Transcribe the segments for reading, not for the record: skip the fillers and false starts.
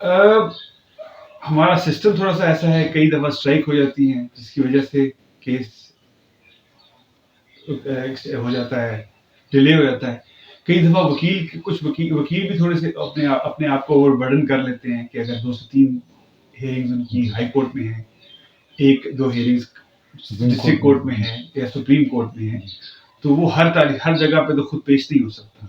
ہمارا سسٹم تھوڑا سا ایسا ہے، کئی دفعہ اسٹرائک ہو جاتی ہیں جس کی وجہ سے کیس ہو جاتا ہے، ڈیلے ہو جاتا ہے. کئی دفعہ کچھ وکیل بھی تھوڑے سے اپنے آپ کو اوور برڈن کر لیتے ہیں کہ اگر 2 سے 3 ہیئرنگز ان کی ہائی کورٹ میں ہیں، 1-2 ہیئرنگز ڈسٹرکٹ کورٹ میں ہیں یا سپریم کورٹ میں ہیں، تو وہ ہر جگہ پہ تو خود پیش نہیں ہو سکتا.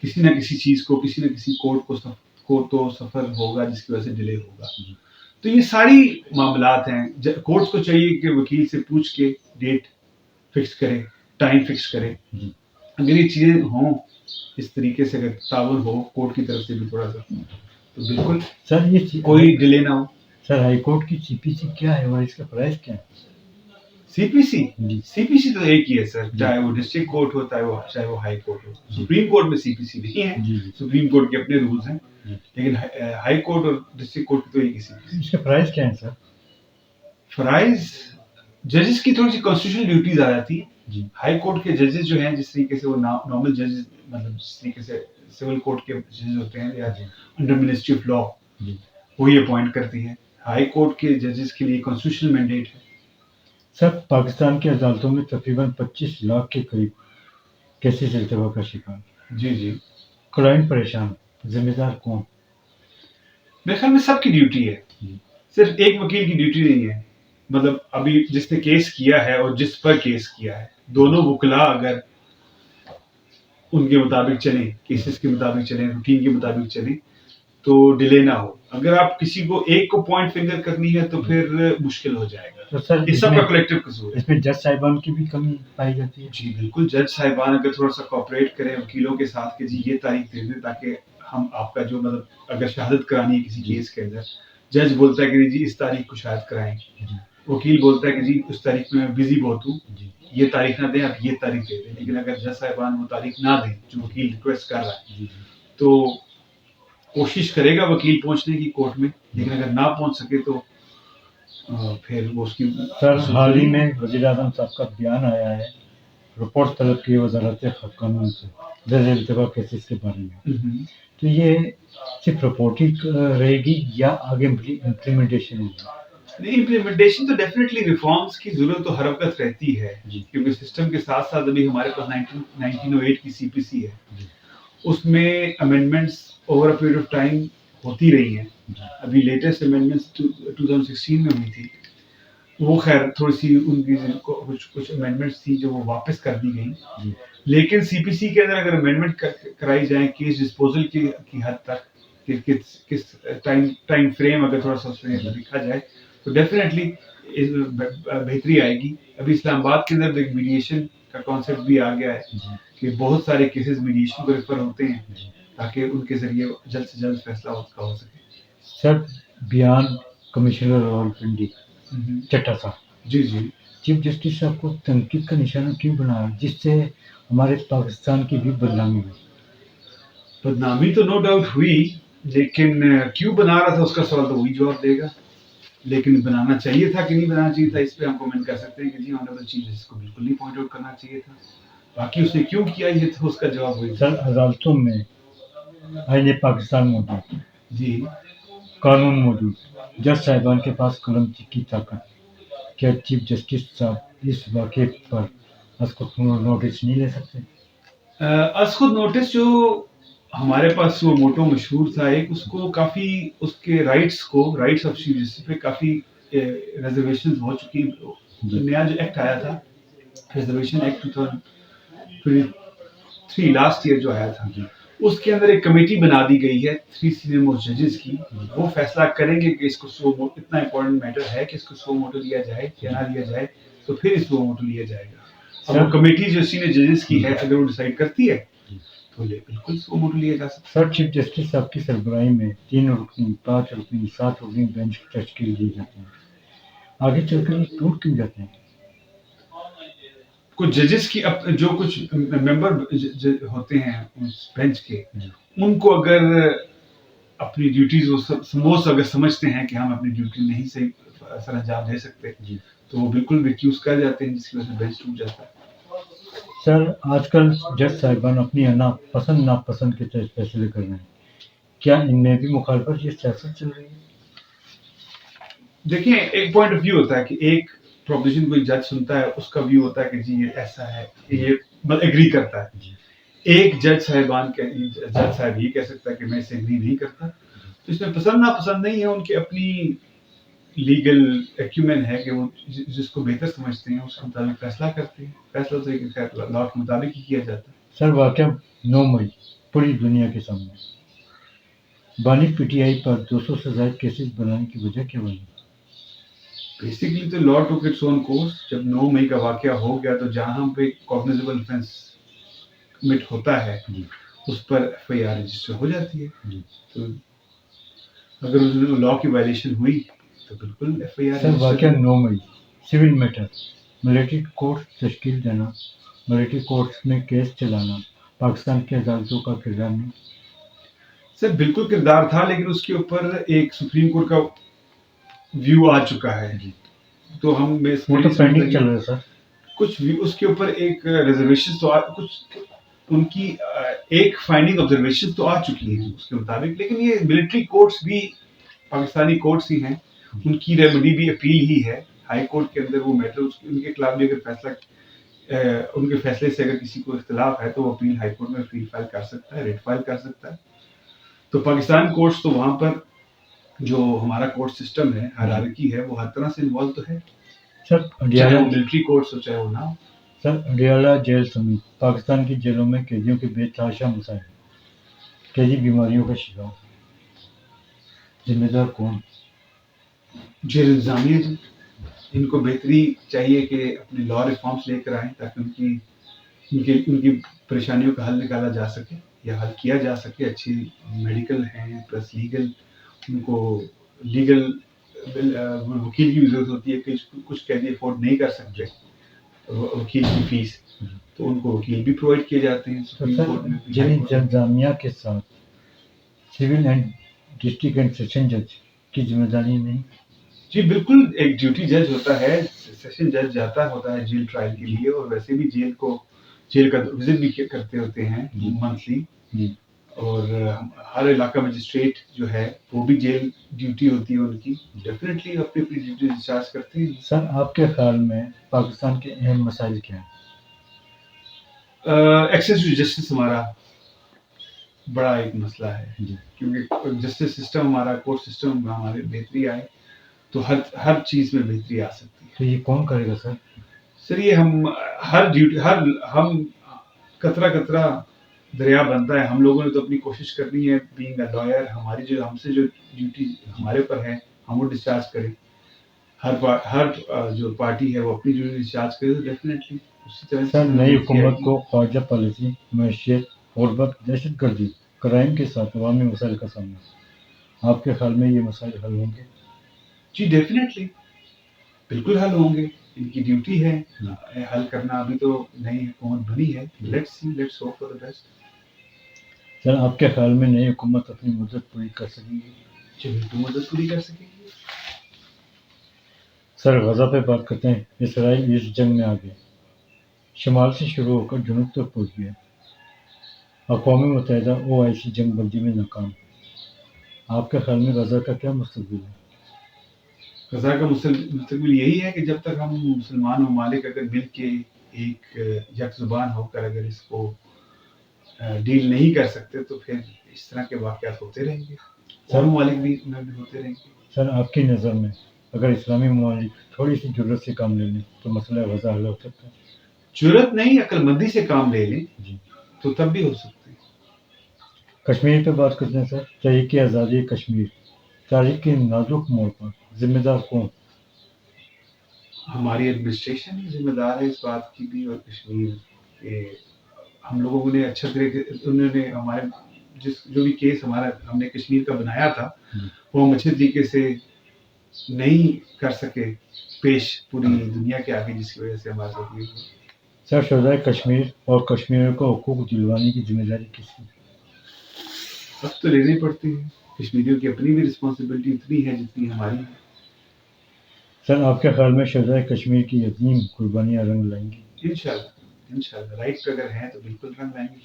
کسی نہ کسی چیز کو، کسی نہ کسی کورٹ تو سفر ہوگا جس کی وجہ سے ڈیلے ہوگا. تو یہ ساری معاملات ہیں. کورٹ کو چاہیے کہ وکیل سے پوچھ کے ڈیٹ فکس کرے، ٹائم فکس کرے. اگر یہ چیزیں ہوں اس طریقے سے، اگر تعاون ہو کورٹ کی طرف سے بھی تھوڑا سا، تو بالکل سر یہ کوئی ڈیلے نہ ہو. سر ہائی کورٹ کی سی پی سی کیا ہے اور اس کا پرائز کیا ہے؟ سی پی سی تو ایک ہی ہے سر، چاہے وہ ڈسٹرکٹ کورٹ ہو چاہے وہ ہائی کورٹ ہو. سپریم کورٹ میں سی پی سی نہیں ہے، سپریم کورٹ کے اپنے رولز ہیں، لیکن ہائی کورٹ اور ڈسٹرکٹ کورٹ کی تو ایک ہی سی پی سی. اس کا پرائز کیا ہے سر؟ فرائض ججز کی تھوڑی سی کانسٹیٹیوشنل ڈیوٹیز آ جاتی ہیں. ہائی کورٹ کے ججز جو ہیں، جس طریقے سے وہ نارمل ججز، مطلب جس طریقے سے سول کورٹ کے ججز ہوتے ہیں یا انڈر منسٹری آف لا، وہی اپوائنٹ کرتی ہے. ہائی کورٹ کے ججز کے لیے کانسٹیٹیوشنل مینڈیٹ ہے. سر پاکستان کی عدالتوں میں تقریباً 25 لاکھ کے قریب کیسز التوا کا شکار. جی کلائنٹ پریشان، ذمہ دار کون؟ میرے خیال میں سب کی ڈیوٹی ہے، صرف ایک وکیل کی ڈیوٹی نہیں ہے. مطلب ابھی جس نے کیس کیا ہے اور جس پر کیس کیا ہے، دونوں وکلا اگر ان کے مطابق چلیں، کیسز کے مطابق چلیں، روٹین کے مطابق چلیں، تو ڈیلے نہ ہو. اگر آپ کسی کو ایک کو پوائنٹ فنگر کرنی ہے تو پھر مشکل ہو جائے گا. تو سر اس سب کا کلیکٹیو قصور ہے. اس میں جج صاحبان کی بھی کمی پائی جاتی ہے. جی بالکل، جج صاحبان اگر تھوڑا سا کوآپریٹ کریں وکیلوں کے ساتھ کہ جی یہ تاریخ دے دیں، تاکہ ہم آپ کا جو مطلب اگر شہادت کرانی ہے کسی کیس کے اندر، جج بولتا ہے کہ جی اس تاریخ کو شہادت کرائیں، وکیل بولتا ہے کہ جی اس تاریخ میں بزی بہت ہوں، یہ تاریخ نہ دیں، آپ یہ تاریخ دے دیں. لیکن اگر جج صاحبان وہ تاریخ نہ دیں جو وکیل ریکویسٹ کر رہا ہے، تو کوشش کرے گا وکیل پہنچنے کی کورٹ میں، لیکن اگر نہ پہنچ سکے تو پھر وہ اس کی. سر حال ہی میں وزیر اعظم صاحب کا بیان آیا ہے، رپورٹ طلب کی وزارت قانون سے زیر التوا کیسز کے بارے میں. تو یہ صرف رپورٹ ہی رہے گی یا آگے امپلیمنٹیشن ہوگی؟ امپلیمنٹیشن تو ڈیفینیٹلی ریفارمز کی ضرورت تو ہر وقت رہتی ہے، کیونکہ سسٹم کے ساتھ ساتھ ابھی ہمارے پاس 1908 کی سی پی سی ہے، اس میں amendments over a period of time ہوتی رہی ہیں. ابھی لیٹسٹ امینڈمنٹس 2016 میں ہوئی تھی، وہ خیر تھوڑی سی ان کی کچھ امینڈمنٹس تھی جو وہ واپس کر دی گئیں. لیکن سی پی سی کے اندر اگر امینڈمنٹ کرائی جائیں کیس ڈسپوزل کی حد تک، کہ کس ٹائم فریم اگر تھوڑا سا اس میں لکھا جائے تو ڈیفینیٹلی بہتری آئے گی. ابھی اسلام آباد کے اندر ایک میڈیشن کا کانسیپٹ بھی آ گیا ہے کہ بہت سارے کیسز میڈیشن کو ریفر ہوتے ہیں تاکہ ان کے ذریعے جلد سے جلد فیصلہ ہو سکے. سر بیان کمشنر راولپنڈی چٹا صاحب، جی چیف جسٹس صاحب کو تنقید کا نشانہ کیوں بنایا، جس سے ہمارے پاکستان کی بھی بدنامی ہوئی؟ بدنامی تو نو ڈاؤٹ ہوئی، لیکن کیوں بنا رہا تھا اس کا سوال تو وہی جواب دے گا. لیکن بنانا چاہیے تھا کہ نہیں بنانا چاہیے تھا، اس پہ ہم کمنٹ کر سکتے ہیں کہ جی آنریبل چیف جسٹس کو بالکل نہیں پوائنٹ آؤٹ کرنا چاہیے تھا. باقی اس نے کیوں کیا یہ تو اس کا جواب وہی. سر عدالتوں میں آئین پاکستان موجود، جی قانون موجود، جج صاحبان کے پاس قلم کی طاقت، کیا چیف جسٹس صاحب اس واقعے پر از خود نوٹس نہیں لے سکتے؟ از خود نوٹس جو ہمارے پاس وہ موٹو مشہور تھا ایک، اس کو کافی اس کے رائٹس آف چیف جسٹس پہ کافی ریزرویشن ہو چکی. نیا جو ایکٹ آیا تھا، ریزرویشن ایکٹ 2023 لاسٹ ایئر جو آیا تھا، اس کے اندر ایک کمیٹی بنا دی گئی ہے 3 سینئر موسٹ ججز کی. وہ فیصلہ کریں گے کہ اس کو اتنا امپورٹنٹ میٹر ہے کہ اس کو سو موٹو لیا جائے یا نہ لیا جائے، تو پھر اس کو موٹو لیا جائے گا. اب وہ کمیٹی جو سینئر ججز کی ہے اگر وہ ڈیسائیڈ کرتی ہے تو بالکل سو موٹو لیا جا سکتا ہے. سر چیف جسٹس صاحب کی سربراہی میں 3 رکنی، 5 رکنی، 7 رکنی بینچ تشکیل دی جاتے ہیں، آگے چل کر یہ ٹوٹ کیوں جاتے ہیں؟ کچھ ججز کی جو کچھ ممبر ہوتے ہیں اس بینچ کے، ان کو اگر اپنی ڈیوٹیز اگر سمجھتے ہیں کہ ہم اپنی ڈیوٹی نہیں صحیح سر انجام دے سکتے تو وہ بالکل ریکیوز کر جاتے ہیں، جس کی وجہ سے بینچ ٹوٹ جاتا ہے. سر آج کل جج صاحبان اپنی پسند ناپسند کے تحت فیصلے کر رہے ہیں، کیا ان میں بھی مخالفت یا سیاست چل رہی ہے؟ دیکھیں ایک پوائنٹ آف ویو ہوتا ہے کہ ایک پروپوزیشن کوئی جج سنتا ہے اس کا ویو ہوتا ہے کہ جی یہ ایسا ہے یہ مطلب ایگری کرتا ہے. جی ایک جج صاحب یہ کہہ سکتا ہے کہ میں اسے ایگری نہیں کرتا. تو اس میں پسند ناپسند نہیں ہے, ان کی اپنی لیگل ایکیومین ہے کہ وہ جس کو بہتر سمجھتے ہیں اس کے مطابق فیصلہ کرتے ہیں. فیصلہ تو ایک خیر لا کے مطابق ہی کیا جاتا ہے. سر واقعہ 9 مئی پوری دنیا کے سامنے بانی پی ٹی آئی پر 200 سے زائد کیسز بنانے کی وجہ کیا بنی؟ بیسیکلی تو لا ٹوک اٹس اون کورس. جب 9 مئی کا واقعہ ہو گیا تو جہاں پہ کوگنیزیبل offense کمٹ ہوتا ہے جی اس پر ایف آئی آر رجسٹر ہو جاتی ہے. جی تو اگر اس میں لا کی وائلیشن ہوئی تو بالکل ایف آئی آر سر واقعہ 9 مئی سول میٹر ملٹری کورٹ تشکیل دینا, ملٹری کورٹس میں کیس چلانا پاکستان کی عدالتوں کا کردار نہیں؟ سر بالکل کردار تھا, لیکن اس کے اوپر ایک سپریم کورٹ کا ویو آ چکا ہے. جی تو ہم وہ تو پینڈنگ چل رہا ہے سر. کچھ بھی اس کے اوپر ایک ریزرویشن تو کچھ ان کی ایک فائنڈنگ آبزرویشن تو آ چکی ہے اس کے مطابق. لیکن یہ ملٹری کورٹس بھی پاکستانی کورٹس ہی ہیں, ان کی ریمیڈی بھی اپیل ہی ہے. ہائی کورٹ کے اندر وہ میٹر ان کے خلاف بھی اگر فیصلہ ان کے فیصلے سے اگر کسی کو اختلاف ہے تو وہ اپیل ہائی کورٹ میں اپیل فائل کر سکتا ہے, ریٹ فائل کر سکتا ہے. تو پاکستان کورٹس تو وہاں پر جو ہمارا کورٹ سسٹم ہے ہائرارکی ہے وہ ہر طرح سے انوالو تو ہے, سر چاہے وہ ملٹری کورٹس ہو چاہے وہ نہ ہو. سر اڈیالہ جیل سمیت پاکستان کی جیلوں میں قیدیوں کے بے تحاشا مسائل, قیدی بیماریوں کا شکار, ذمہ دار کون؟ جیل انتظامیہ جی. ان کو بہتری چاہیے کہ اپنے لا ریفارمس لے کر آئیں تاکہ ان کی پریشانیوں کا حل نکالا جا سکے یا حل کیا جا سکے. اچھی میڈیکل ہیں پلس لیگل, ان کو لیگل وکیل کی بھی ضرورت ہوتی ہے کہ کچھ قیدی افورڈ نہیں کر سکتے وکیل کی فیس, تو ان کو وکیل بھی پرووائڈ کیے جاتے ہیں سپریم کورٹ میں. جیل انتظامیہ کے ساتھ civil and district and session جج کی ذمہ داری نہیں؟ جی بالکل, ایک ڈیوٹی جج ہوتا ہے, سیشن جج جاتا ہوتا ہے جیل ٹرائل کے لیے, اور ویسے بھی جیل کا وزٹ بھی کرتے ہوتے ہیں منتھلی. جی اور ہر علاقہ مجسٹریٹ جو ہے وہ بھی جیل ڈیوٹی ہوتی ہے ان کی, ڈیفینیٹلی اپنی ڈیوٹی ڈسچارج کرتے ہیں. سر آپ کے خیال میں پاکستان کے اہم مسائل کیا ہیں؟ ایکسیس ٹو جسٹس ہمارا بڑا ایک مسئلہ ہے, جی کیونکہ جسٹس سسٹم ہمارا کورٹ سسٹم ہمارے بہتری آئے تو ہر چیز میں بہتری آ سکتی ہے. تو یہ کون کرے گا سر؟ سر یہ ہم قطرہ قطرہ دریا بنتا ہے. ہم لوگوں نے تو اپنی کوشش کرنی ہے بینگ اے لائر, ہماری ہم سے جو ڈیوٹی ہمارے پر ہے ہم وہ ڈسچارج کریں. ہر جو پارٹی ہے وہ اپنی ڈیوٹی ڈسچارج کرے تو ڈیفینیٹلی اسی طرح سر نئی حکومت کو خواجہ پالیسی, معیشت, غربت, دہشت گردی, کرائم کے ساتھ عوامی مسائل کا سامنا, آپ کے خیال میں یہ مسائل حل ہوں گے؟ جی ڈیفینیٹلی بالکل حل ہوں گے, ان کی ڈیوٹی ہے حل کرنا. ابھی تو نئی حکومت بنی ہے, let's hope for the best. Sir آپ کے خیال میں نئی حکومت اپنی مدت پوری کر سکے گی؟ جی بالکل مدد پوری کر سکیں گے. سر غزہ پہ بات کرتے ہیں. اسرائیل اس جنگ میں آ گیا, شمال سے شروع ہو کر جنوب تک پہنچ گیا. اقوام متحدہ OIC جنگ بندی میں ناکام. آپ کے خیال میں غزہ کا کیا مستقبل ہے؟ غزہ کا مستقبل یہی ہے کہ جب تک ہم مسلمان ممالک اگر مل کے ایک یک زبان ہو کر اگر اس کو ڈیل نہیں کر سکتے تو پھر اس طرح کے واقعات ہوتے رہیں گے, اور ممالک بھی ہوتے رہیں گے. سر آپ کی نظر میں اگر اسلامی ممالک تھوڑی سی جرت سے کام لے لیں تو مسئلہ غزہ حل ہو سکتا ہے؟ جرت نہیں, عقل مندی سے کام لے لیں جی تو تب بھی ہو سکتے ہیں. کشمیر پہ بات کرتے ہیں سر. تحریک آزادی کشمیر تاریخ کے نازک موڑ پر ذمہ دار کون؟ ہماری ایڈمنسٹریشن ہی ذمہ دار ہے اس بات کی بھی, اور کشمیر کے ہم لوگوں نے اچھا طریقے انہوں نے ہمارے جو بھی کیس ہم نے کشمیر کا بنایا تھا وہ ہم اچھے طریقے سے نہیں کر سکے پیش پوری دنیا کے آگے, جس کی وجہ سے ہمارے ساتھ یہ ہوا. سر شہدائے کشمیر اور کشمیریوں کو حقوق دلوانے کی ذمہ داری کس کی؟ اب تو لینی پڑتی ہے, کشمیریوں کی اپنی بھی رسپانسبلٹی اتنی ہے جتنی ہماری ہے. سر آپ کے خیال میں شہدائے کشمیر کی عظیم قربانیاں رنگ لائیں گی؟ انشاءاللہ رائٹ پہ اگر ہیں تو بالکل رنگ لائیں گے,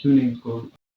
کیوں نہیں ان کو